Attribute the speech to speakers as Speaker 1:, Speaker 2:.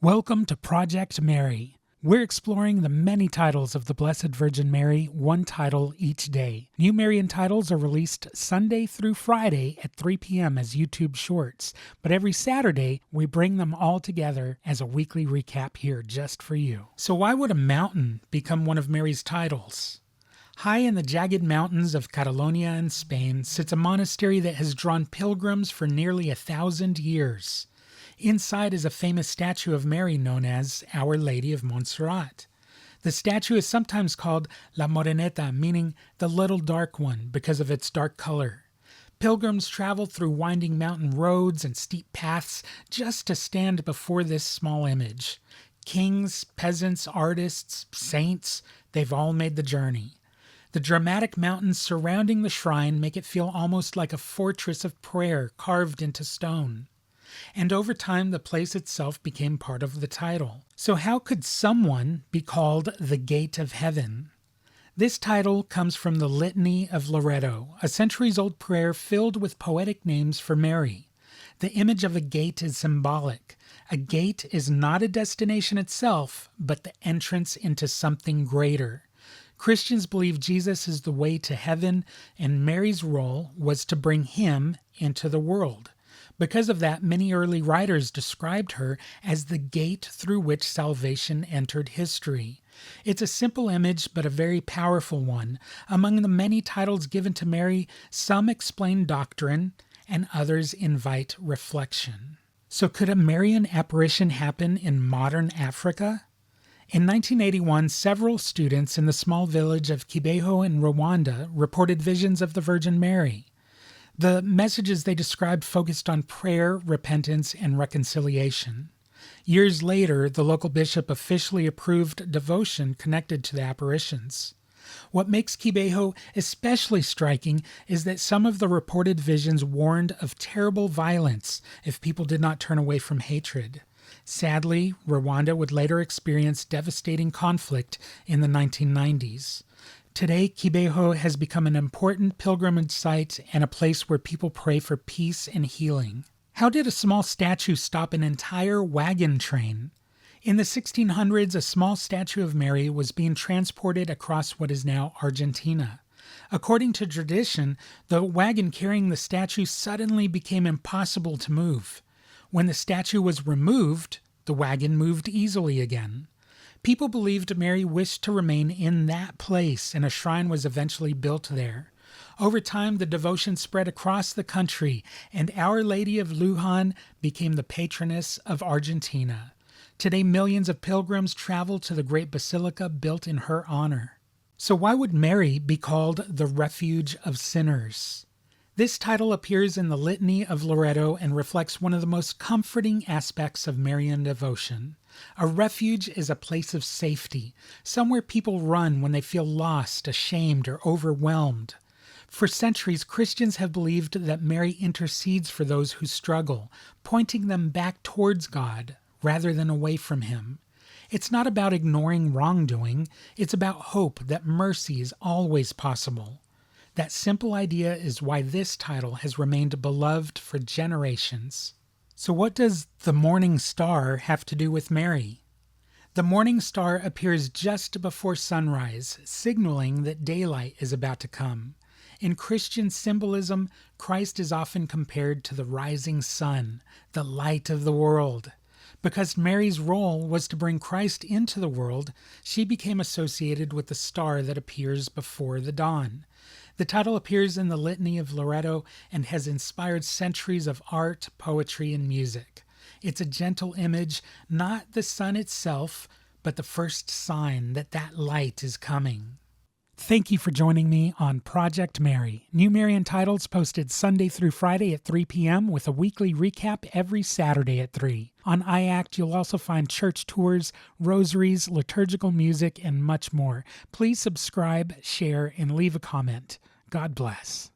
Speaker 1: Welcome to Project Mary. We're exploring the many titles of the Blessed Virgin Mary, one title each day. New Marian Titles are released Sunday through Friday at 3 p.m. as YouTube Shorts, but every Saturday we bring them all together as a weekly recap here just for you. So why would a mountain become one of Mary's titles? High in the jagged mountains of Catalonia in Spain sits a monastery that has drawn pilgrims for nearly 1,000 years. Inside is a famous statue of Mary known as Our Lady of Montserrat. The statue is sometimes called La Moreneta, meaning the little dark one, because of its dark color. Pilgrims travel through winding mountain roads and steep paths just to stand before this small image. Kings, peasants, artists, saints, they've all made the journey. The dramatic mountains surrounding the shrine make it feel almost like a fortress of prayer carved into stone. And over time, the place itself became part of the title. So how could someone be called the Gate of Heaven? This title comes from the Litany of Loreto, a centuries-old prayer filled with poetic names for Mary. The image of a gate is symbolic. A gate is not a destination itself, but the entrance into something greater. Christians believe Jesus is the way to heaven, and Mary's role was to bring him into the world. Because of that, many early writers described her as the gate through which salvation entered history. It's a simple image, but a very powerful one. Among the many titles given to Mary, some explain doctrine, and others invite reflection. So could a Marian apparition happen in modern Africa? In 1981, several students in the small village of Kibeho in Rwanda reported visions of the Virgin Mary. The messages they described focused on prayer, repentance, and reconciliation. Years later, the local bishop officially approved devotion connected to the apparitions. What makes Kibeho especially striking is that some of the reported visions warned of terrible violence if people did not turn away from hatred. Sadly, Rwanda would later experience devastating conflict in the 1990s. Today, Kibeho has become an important pilgrimage site and a place where people pray for peace and healing. How did a small statue stop an entire wagon train? In the 1600s, a small statue of Mary was being transported across what is now Argentina. According to tradition, the wagon carrying the statue suddenly became impossible to move. When the statue was removed, the wagon moved easily again. People believed Mary wished to remain in that place, and a shrine was eventually built there. Over time, the devotion spread across the country, and Our Lady of Luján became the patroness of Argentina. Today, millions of pilgrims travel to the great basilica built in her honor. So why would Mary be called the Refuge of Sinners? This title appears in the Litany of Loreto and reflects one of the most comforting aspects of Marian devotion. A refuge is a place of safety, somewhere people run when they feel lost, ashamed, or overwhelmed. For centuries, Christians have believed that Mary intercedes for those who struggle, pointing them back towards God rather than away from Him. It's not about ignoring wrongdoing, it's about hope that mercy is always possible. That simple idea is why this title has remained beloved for generations. So what does the morning star have to do with Mary? The morning star appears just before sunrise, signaling that daylight is about to come. In Christian symbolism, Christ is often compared to the rising sun, the light of the world. Because Mary's role was to bring Christ into the world, she became associated with the star that appears before the dawn. The title appears in the Litany of Loreto and has inspired centuries of art, poetry, and music. It's a gentle image, not the sun itself, but the first sign that that light is coming. Thank you for joining me on Project Mary. New Marian Titles posted Sunday through Friday at 3 p.m. with a weekly recap every Saturday at 3. On iACT, you'll also find church tours, rosaries, liturgical music, and much more. Please subscribe, share, and leave a comment. God bless.